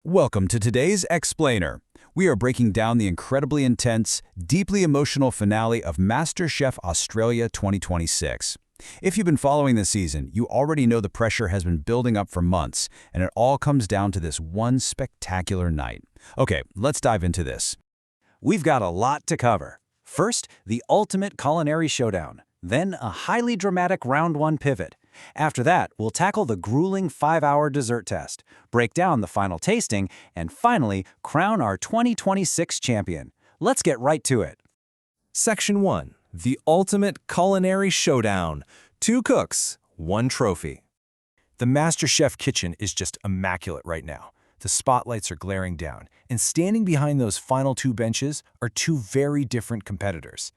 Welcome to today's Explainer. We are breaking down the incredibly intense, deeply emotional finale of MasterChef Australia 2026. If you've been following this season, you already know the pressure has been building up for months, and it all comes down to this one spectacular night. Okay, let's dive into this. We've got a lot to cover. First, the ultimate culinary showdown. Then a highly dramatic round one pivot. After that, we'll tackle the grueling 5-hour dessert test, break down the final tasting, and finally, crown our 2026 champion. Let's get right to it. Section 1. The Ultimate Culinary Showdown. 2 cooks, 1 trophy. The MasterChef kitchen is just immaculate right now. The spotlights are glaring down, and standing behind those final 2 benches are 2 very different competitors.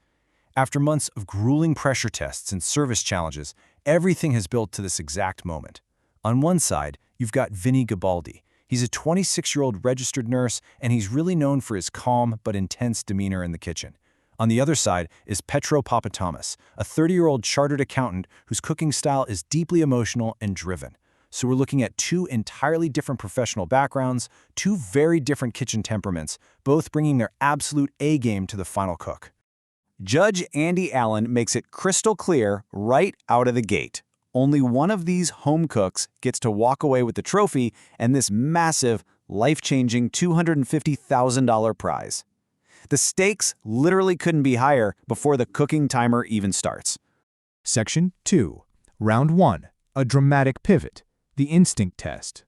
After months of grueling pressure tests and service challenges, everything has built to this exact moment. On one side, you've got Vinnie Gibaldi. He's a 26-year-old registered nurse, and he's really known for his calm but intense demeanor in the kitchen. On the other side is Petro Papathomas, a 30-year-old chartered accountant whose cooking style is deeply emotional and driven. So we're looking at 2 entirely different professional backgrounds, 2 very different kitchen temperaments, both bringing their absolute A-game to the final cook. Judge Andy Allen makes it crystal clear right out of the gate. Only one of these home cooks gets to walk away with the trophy and this massive, life-changing $250,000 prize. The stakes literally couldn't be higher before the cooking timer even starts. Section 2. Round 1. A dramatic pivot. The instinct test.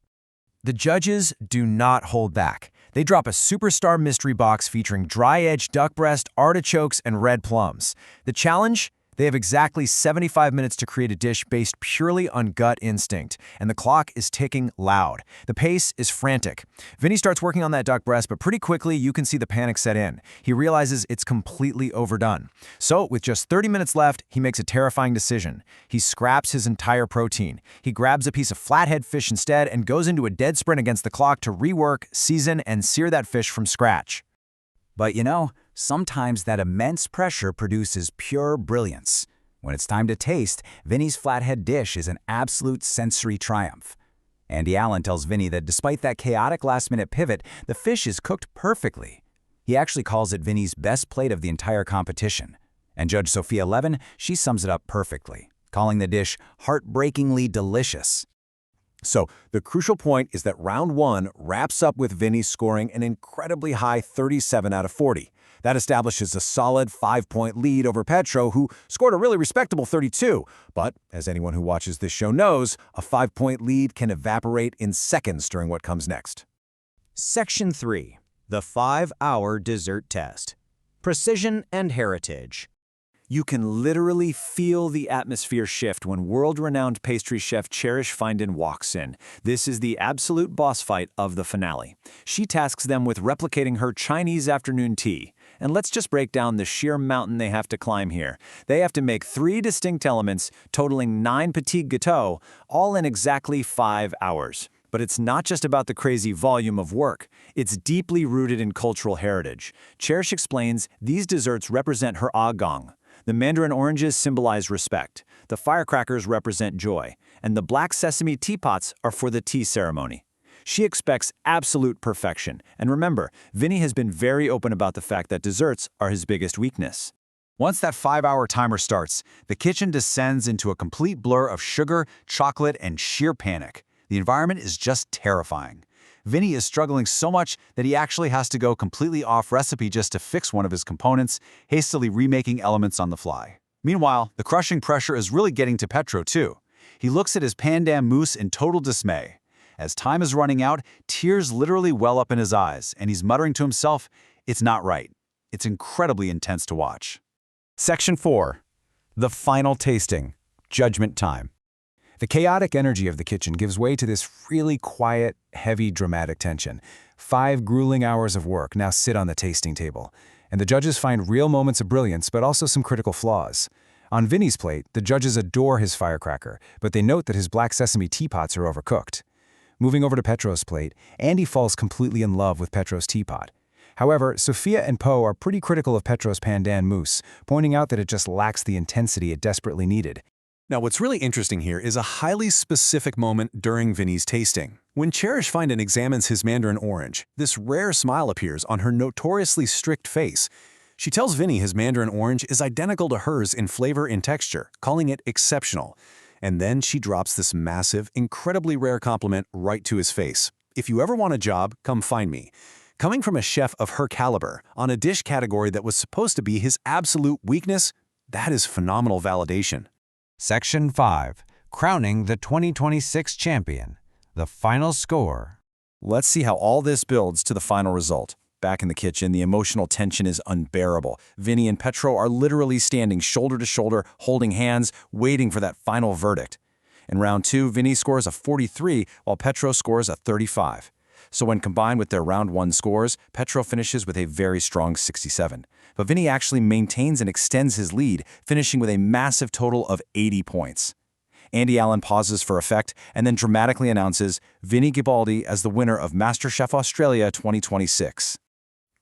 The judges do not hold back. They drop a superstar mystery box featuring dry-aged duck breast, artichokes, and red plums. The challenge? They have exactly 75 minutes to create a dish based purely on gut instinct, and the clock is ticking loud. The pace is frantic. Vinny starts working on that duck breast, but pretty quickly you can see the panic set in. He realizes it's completely overdone. So, with just 30 minutes left, he makes a terrifying decision. He scraps his entire protein. He grabs a piece of flathead fish instead and goes into a dead sprint against the clock to rework, season, and sear that fish from scratch. But you know, sometimes that immense pressure produces pure brilliance. When it's time to taste, Vinny's flathead dish is an absolute sensory triumph. Andy Allen tells Vinny that despite that chaotic last-minute pivot, the fish is cooked perfectly. He actually calls it Vinny's best plate of the entire competition. And Judge Sophia Levin, she sums it up perfectly, calling the dish heartbreakingly delicious. So, the crucial point is that round 1 wraps up with Vinny scoring an incredibly high 37 out of 40. That establishes a solid 5-point lead over Petro, who scored a really respectable 32. But, as anyone who watches this show knows, a 5-point lead can evaporate in seconds during what comes next. Section 3. The 5-hour dessert test. Precision and heritage. You can literally feel the atmosphere shift when world-renowned pastry chef Cherish Finden walks in. This is the absolute boss fight of the finale. She tasks them with replicating her Chinese afternoon tea. And let's just break down the sheer mountain they have to climb here. They have to make 3 distinct elements, totaling 9 petit gâteaux, all in exactly 5 hours. But it's not just about the crazy volume of work. It's deeply rooted in cultural heritage. Cherish explains these desserts represent her agong. The mandarin oranges symbolize respect, the firecrackers represent joy, and the black sesame teapots are for the tea ceremony. She expects absolute perfection, and remember, Vinny has been very open about the fact that desserts are his biggest weakness. Once that 5-hour timer starts, the kitchen descends into a complete blur of sugar, chocolate, and sheer panic. The environment is just terrifying. Vinny is struggling so much that he actually has to go completely off recipe just to fix one of his components, hastily remaking elements on the fly. Meanwhile, the crushing pressure is really getting to Petro too. He looks at his pandan mousse in total dismay. As time is running out, tears literally well up in his eyes, and he's muttering to himself, "It's not right." It's incredibly intense to watch. Section 4. The final tasting. Judgment time. The chaotic energy of the kitchen gives way to this really quiet, heavy, dramatic tension. 5 grueling hours of work now sit on the tasting table, and the judges find real moments of brilliance but also some critical flaws. On Vinny's plate, the judges adore his firecracker, but they note that his black sesame teapots are overcooked. Moving over to Petro's plate, Andy falls completely in love with Petro's teapot. However, Sophia and Poe are pretty critical of Petro's pandan mousse, pointing out that it just lacks the intensity it desperately needed. Now, what's really interesting here is a highly specific moment during Vinnie's tasting. When Cherish Finden examines his mandarin orange, this rare smile appears on her notoriously strict face. She tells Vinnie his mandarin orange is identical to hers in flavor and texture, calling it exceptional. And then she drops this massive, incredibly rare compliment right to his face. If you ever want a job, come find me. Coming from a chef of her caliber, on a dish category that was supposed to be his absolute weakness, that is phenomenal validation. Section 5. Crowning the 2026 champion. The final score. Let's see how all this builds to the final result. Back in the kitchen, the emotional tension is unbearable. Vinnie and Petro are literally standing shoulder to shoulder, holding hands, waiting for that final verdict. In round 2, Vinnie scores a 43, while Petro scores a 35. So when combined with their round 1 scores, Petro finishes with a very strong 67. But Vinnie actually maintains and extends his lead, finishing with a massive total of 80 points. Andy Allen pauses for effect and then dramatically announces Vinnie Gibaldi as the winner of MasterChef Australia 2026.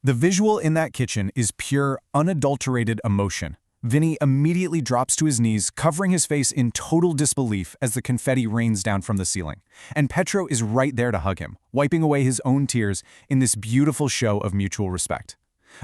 The visual in that kitchen is pure, unadulterated emotion. Vinnie immediately drops to his knees, covering his face in total disbelief as the confetti rains down from the ceiling. And Petro is right there to hug him, wiping away his own tears in this beautiful show of mutual respect.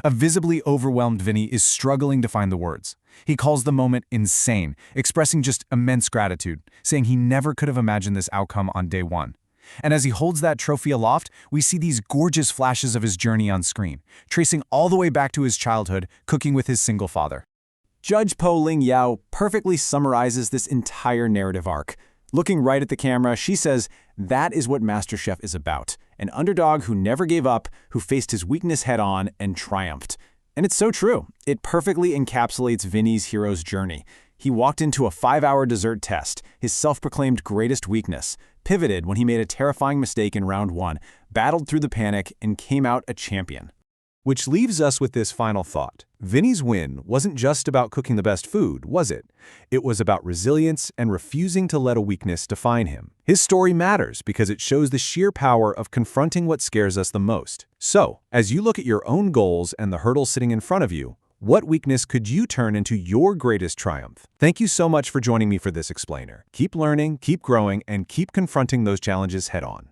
A visibly overwhelmed Vinnie is struggling to find the words. He calls the moment insane, expressing just immense gratitude, saying he never could have imagined this outcome on day 1. And as he holds that trophy aloft, we see these gorgeous flashes of his journey on screen, tracing all the way back to his childhood, cooking with his single father. Judge Po Ling Yao perfectly summarizes this entire narrative arc. Looking right at the camera, she says, "That is what MasterChef is about. An underdog who never gave up, who faced his weakness head-on and triumphed." And it's so true. It perfectly encapsulates Vinnie's hero's journey. He walked into a 5-hour dessert test, his self-proclaimed greatest weakness, pivoted when he made a terrifying mistake in round 1, battled through the panic, and came out a champion. Which leaves us with this final thought. Vinnie's win wasn't just about cooking the best food, was it? It was about resilience and refusing to let a weakness define him. His story matters because it shows the sheer power of confronting what scares us the most. So, as you look at your own goals and the hurdles sitting in front of you, what weakness could you turn into your greatest triumph? Thank you so much for joining me for this explainer. Keep learning, keep growing, and keep confronting those challenges head-on.